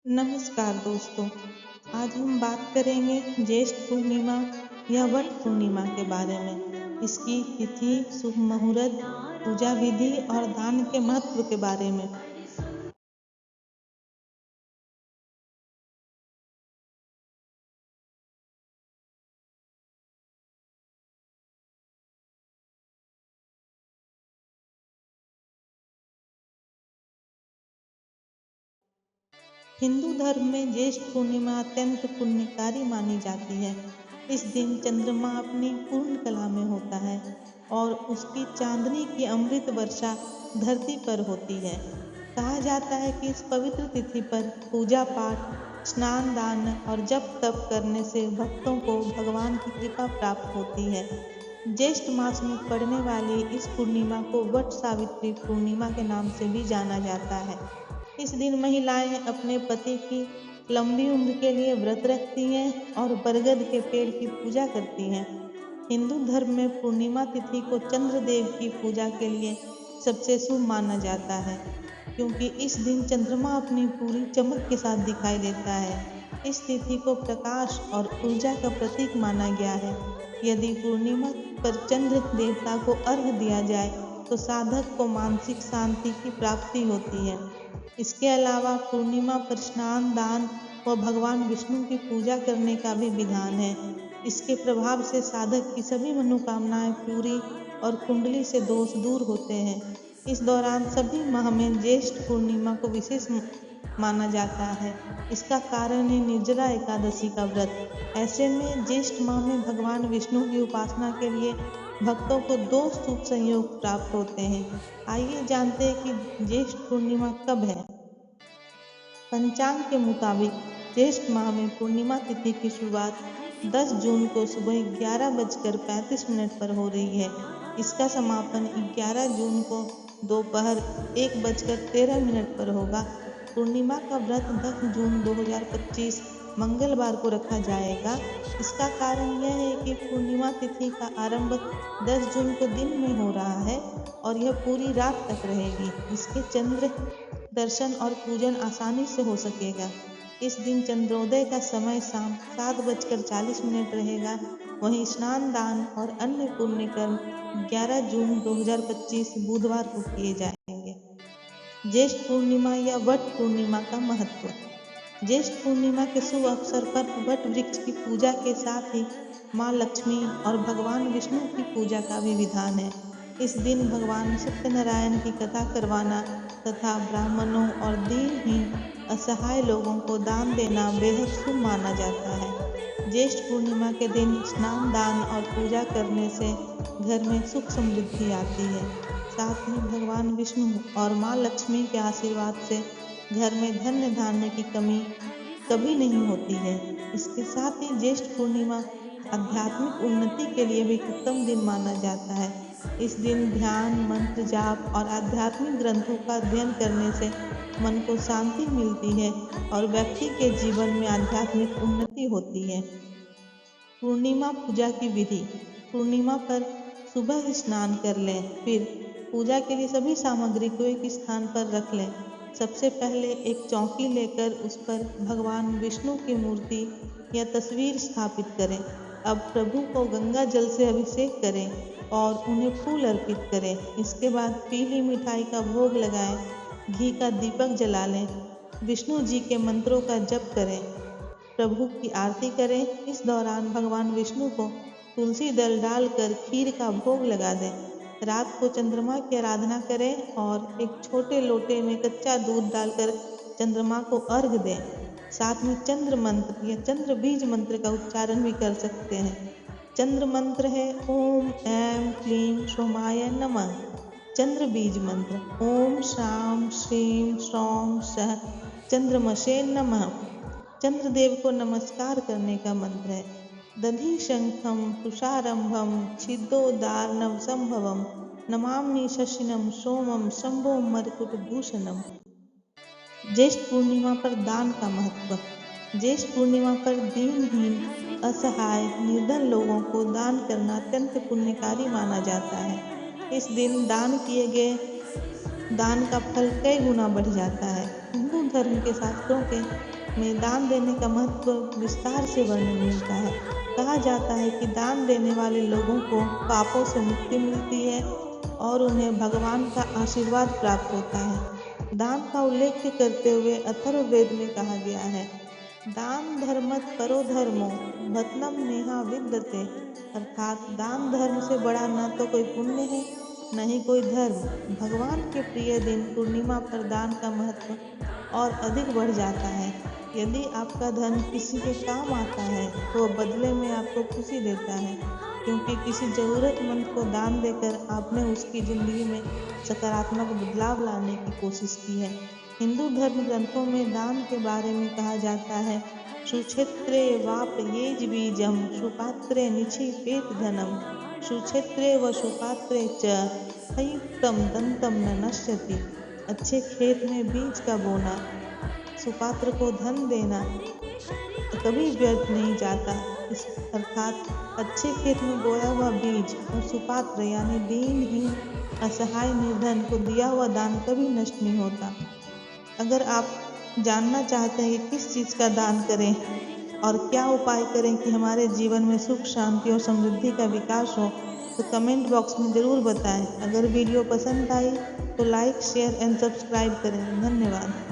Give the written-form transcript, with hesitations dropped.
नमस्कार दोस्तों। आज हम बात करेंगे ज्येष्ठ पूर्णिमा या वट पूर्णिमा के बारे में। इसकी तिथि, शुभ मुहूर्त, पूजा विधि और दान के महत्व के बारे में। हिंदू धर्म में ज्येष्ठ पूर्णिमा अत्यंत पुण्यकारी मानी जाती है। इस दिन चंद्रमा अपनी पूर्ण कला में होता है और उसकी चांदनी की अमृत वर्षा धरती पर होती है। कहा जाता है कि इस पवित्र तिथि पर पूजा पाठ, स्नान दान और जप तप करने से भक्तों को भगवान की कृपा प्राप्त होती है। ज्येष्ठ मास में पड़ने वाली इस पूर्णिमा को वट सावित्री पूर्णिमा के नाम से भी जाना जाता है। इस दिन महिलाएं अपने पति की लंबी उम्र के लिए व्रत रखती हैं और बरगद के पेड़ की पूजा करती हैं। हिंदू धर्म में पूर्णिमा तिथि को चंद्रदेव की पूजा के लिए सबसे शुभ माना जाता है, क्योंकि इस दिन चंद्रमा अपनी पूरी चमक के साथ दिखाई देता है। इस तिथि को प्रकाश और ऊर्जा का प्रतीक माना गया है। यदि पूर्णिमा पर चंद्र देवता को अर्घ्य दिया जाए तो साधक को मानसिक शांति की प्राप्ति होती है। इसके अलावा पूर्णिमा पर स्नान दान व भगवान विष्णु की पूजा करने का भी विधान है। इसके प्रभाव से साधक की सभी मनोकामनाएं पूरी और कुंडली से दोष दूर होते हैं। इस दौरान सभी माह में ज्येष्ठ पूर्णिमा को विशेष माना जाता है। इसका कारण है निर्जला एकादशी का व्रत। ऐसे में ज्येष्ठ माह में भगवान विष्णु की उपासना के लिए भक्तों को दो शुभ संयोग प्राप्त होते हैं। आइए जानते हैं कि ज्येष्ठ पूर्णिमा कब है। पंचांग के मुताबिक ज्येष्ठ माह में पूर्णिमा तिथि की शुरुआत 10 जून को सुबह 11:35 पर हो रही है। इसका समापन 11 जून को दोपहर 1:13 पर होगा। पूर्णिमा का व्रत 10 जून 2025 मंगलवार को रखा जाएगा। इसका कारण यह है कि पूर्णिमा तिथि का आरंभ 10 जून को दिन में हो रहा है और यह पूरी रात तक रहेगी। इसके चंद्र दर्शन और पूजन आसानी से हो सकेगा। इस दिन चंद्रोदय का समय शाम 7:40 रहेगा। वहीं स्नान दान और अन्य पुण्य कर्म 11 जून 2025 बुधवार को किए जाएंगे। ज्येष्ठ पूर्णिमा या वट पूर्णिमा का महत्व। ज्येष्ठ पूर्णिमा के शुभ अवसर पर वट वृक्ष की पूजा के साथ ही माँ लक्ष्मी और भगवान विष्णु की पूजा का भी विधान है। इस दिन भगवान सत्यनारायण की कथा करवाना तथा ब्राह्मणों और दीनहीन असहाय लोगों को दान देना बेहद शुभ माना जाता है। ज्येष्ठ पूर्णिमा के दिन स्नान दान और पूजा करने से घर में सुख समृद्धि आती है। साथ ही भगवान विष्णु और माँ लक्ष्मी के आशीर्वाद से घर में धन्य धान्य की कमी कभी नहीं होती है। इसके साथ ही ज्येष्ठ पूर्णिमा आध्यात्मिक उन्नति के लिए भी उत्तम दिन माना जाता है। इस दिन ध्यान, मंत्र जाप और आध्यात्मिक ग्रंथों का अध्ययन करने से मन को शांति मिलती है और व्यक्ति के जीवन में आध्यात्मिक उन्नति होती है। पूर्णिमा पूजा की विधि। पूर्णिमा पर सुबह ही स्नान कर लें, फिर पूजा के लिए सभी सामग्री को एक स्थान पर रख लें। सबसे पहले एक चौकी लेकर उस पर भगवान विष्णु की मूर्ति या तस्वीर स्थापित करें। अब प्रभु को गंगा जल से अभिषेक करें और उन्हें फूल अर्पित करें। इसके बाद पीली मिठाई का भोग लगाएं, घी का दीपक जला लें, विष्णु जी के मंत्रों का जप करें, प्रभु की आरती करें। इस दौरान भगवान विष्णु को तुलसी दल डालकर खीर का भोग लगा दें। रात को चंद्रमा की आराधना करें और एक छोटे लोटे में कच्चा दूध डालकर चंद्रमा को अर्घ दें। साथ में चंद्र मंत्र या चंद्र बीज मंत्र का उच्चारण भी कर सकते हैं। चंद्र मंत्र है ओम ऐं क्लीं सोमाय नमः। चंद्र बीज मंत्र ओम शाम श्रीं श्रौं सः चंद्रमसे नमः। चंद्रदेव को नमस्कार करने का मंत्र है दधि शंखम तुषारंभम छिद्दोदार्णव संभवम नमामि शशिनम सोमम शंभो मरकुट भूषणम। ज्येष्ठ पूर्णिमा पर दान का महत्व। ज्येष्ठ पूर्णिमा पर दीनहीन, असहाय, निर्धन लोगों को दान करना अत्यंत पुण्यकारी माना जाता है। इस दिन दान किए गए दान का फल कई गुना बढ़ जाता है। हिंदू धर्म के शास्त्रों के में दान देने का महत्व विस्तार से वर्णन मिलता है। कहा जाता है कि दान देने वाले लोगों को पापों से मुक्ति मिलती है और उन्हें भगवान का आशीर्वाद प्राप्त होता है। दान का उल्लेख करते हुए अथर्ववेद में कहा गया है, दान धर्मत परो धर्मो भतनम नेहा विद्यते, अर्थात दान धर्म से बड़ा न तो कोई पुण्य है न ही कोई धर्म। भगवान के प्रिय दिन पूर्णिमा पर दान का महत्व और अधिक बढ़ जाता है। यदि आपका धन किसी के काम आता है तो बदले में आपको खुशी देता है, क्योंकि किसी जरूरतमंद को दान देकर आपने उसकी जिंदगी में सकारात्मक बदलाव लाने की कोशिश की है। हिंदू धर्म ग्रंथों में दान के बारे में कहा जाता है, सुक्षेत्रे वाप येज बीजम सुपात्रे निक्षिपेत धनम सुक्षेत्रे व सुपात्रे च संयुक्तम दंतम न नश्यति। अच्छे खेत में बीज का बोना, सुपात्र को धन देना कभी व्यर्थ नहीं जाता। इस अर्थात अच्छे खेत में बोया हुआ बीज और सुपात्र यानी दीनहीन असहाय निर्धन को दिया हुआ दान कभी नष्ट नहीं होता। अगर आप जानना चाहते हैं कि किस चीज़ का दान करें और क्या उपाय करें कि हमारे जीवन में सुख शांति और समृद्धि का विकास हो, तो कमेंट बॉक्स में ज़रूर बताएं। अगर वीडियो पसंद आई तो लाइक शेयर एंड सब्सक्राइब करें। धन्यवाद।